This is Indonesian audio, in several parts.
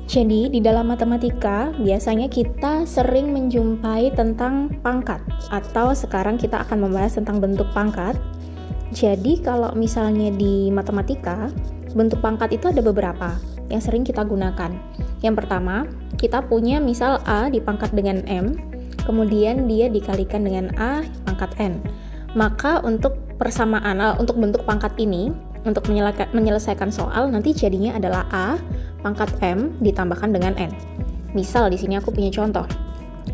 Jadi di dalam matematika biasanya kita sering menjumpai tentang pangkat, atau sekarang kita akan membahas tentang bentuk pangkat. Jadi kalau misalnya di matematika, bentuk pangkat itu ada beberapa yang sering kita gunakan. Yang pertama, kita punya misal A dipangkat dengan M, kemudian dia dikalikan dengan A pangkat N. Maka untuk persamaan, untuk bentuk pangkat ini, untuk menyelesaikan soal nanti jadinya adalah A pangkat M ditambahkan dengan N. Misal di sini aku punya contoh.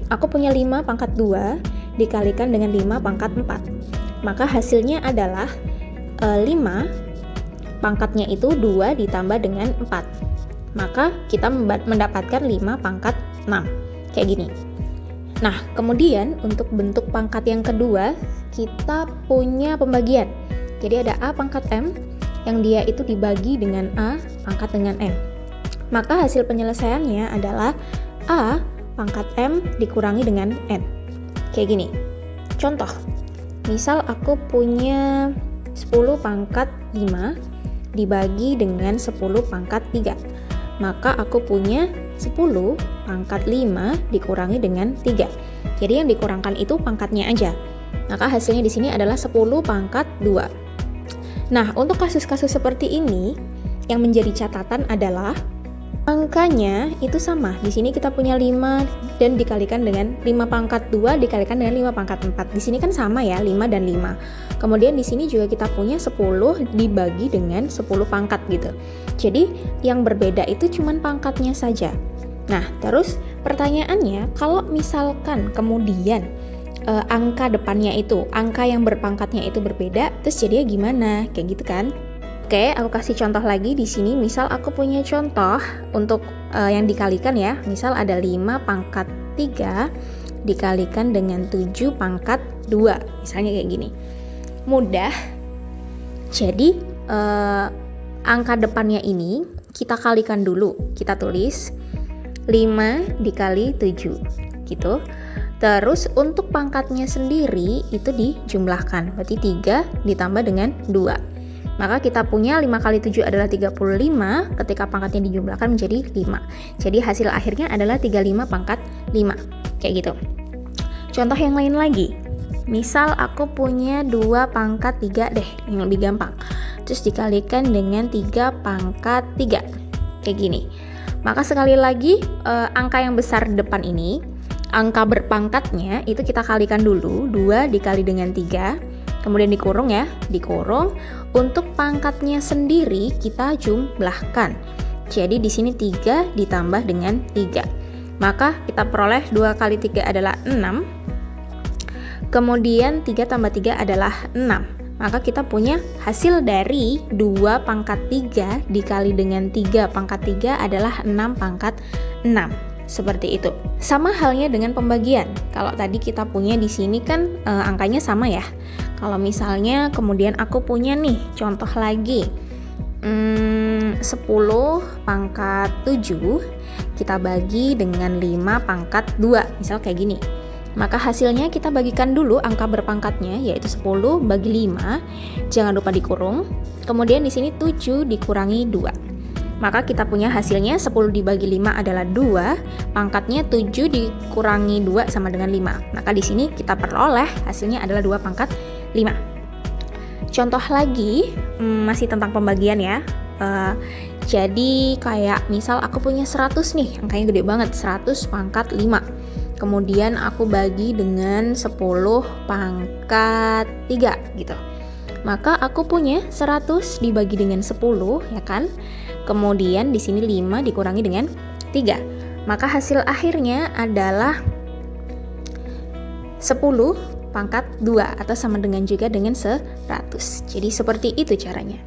Aku punya 5 pangkat 2 dikalikan dengan 5 pangkat 4. Maka hasilnya adalah 5 pangkatnya itu 2 ditambah dengan 4. Maka kita mendapatkan 5 pangkat 6. Kayak gini. Nah, kemudian untuk bentuk pangkat yang kedua, kita punya pembagian. Jadi ada A pangkat M yang dia itu dibagi dengan A pangkat dengan N. Maka hasil penyelesaiannya adalah A pangkat M dikurangi dengan N. Kayak gini. Contoh, misal aku punya 10 pangkat 5 dibagi dengan 10 pangkat 3. Maka aku punya 10 pangkat 5 dikurangi dengan 3. Jadi yang dikurangkan itu pangkatnya aja. Maka hasilnya di sini adalah 10 pangkat 2. Nah, untuk kasus-kasus seperti ini, yang menjadi catatan adalah angkanya itu sama. Di sini kita punya 5 dan dikalikan dengan 5 pangkat 2 dikalikan dengan 5 pangkat 4. Di sini kan sama ya, 5 dan 5. Kemudian di sini juga kita punya 10 dibagi dengan 10 pangkat gitu. Jadi, yang berbeda itu cuma pangkatnya saja. Nah, terus pertanyaannya, kalau misalkan kemudian angka depannya itu, angka yang berpangkatnya itu berbeda, terus jadinya gimana? Kayak gitu kan? Oke, aku kasih contoh lagi di sini. Misal aku punya contoh untuk yang dikalikan ya. Misal ada 5 pangkat 3 dikalikan dengan 7 pangkat 2. Misalnya kayak gini. Mudah. Jadi angka depannya ini kita kalikan dulu. Kita tulis 5 dikali 7 gitu. Terus untuk pangkatnya sendiri itu dijumlahkan. Berarti 3 ditambah dengan 2. Maka kita punya 5 kali 7 adalah 35, ketika pangkatnya dijumlahkan menjadi 5. Jadi hasil akhirnya adalah 35 pangkat 5. Kayak gitu. Contoh yang lain lagi. Misal aku punya 2 pangkat 3 deh, yang lebih gampang. Terus dikalikan dengan 3 pangkat 3. Kayak gini. Maka sekali lagi angka yang besar depan ini, angka berpangkatnya itu kita kalikan dulu, 2 dikali dengan 3, kemudian dikurung ya, dikurung. Untuk pangkatnya sendiri kita jumlahkan. Jadi di sini 3 ditambah dengan 3. Maka kita peroleh 2 kali 3 adalah 6. Kemudian 3 tambah 3 adalah 6. Maka kita punya hasil dari 2 pangkat 3 dikali dengan 3 pangkat 3 adalah 6 pangkat 6. Seperti itu. Sama halnya dengan pembagian. Kalau tadi kita punya di sini kan angkanya sama ya. Kalau misalnya kemudian aku punya nih contoh lagi 10 pangkat 7 kita bagi dengan 5 pangkat 2. Misal kayak gini. Maka hasilnya kita bagikan dulu angka berpangkatnya yaitu 10 bagi 5. Jangan lupa dikurung. Kemudian di sini 7 dikurangi 2. Maka kita punya hasilnya 10 dibagi 5 adalah 2, pangkatnya 7 dikurangi 2 sama dengan 5. Maka di sini kita peroleh hasilnya adalah 2 pangkat 5. Contoh lagi, masih tentang pembagian ya. Jadi kayak misal aku punya 100 nih, angkanya gede banget, 100 pangkat 5. Kemudian aku bagi dengan 10 pangkat 3 gitu. Maka aku punya 100 dibagi dengan 10 ya kan? Kemudian di sini 5 dikurangi dengan 3. Maka hasil akhirnya adalah 10 pangkat 2 atau sama dengan juga dengan 100. Jadi seperti itu caranya.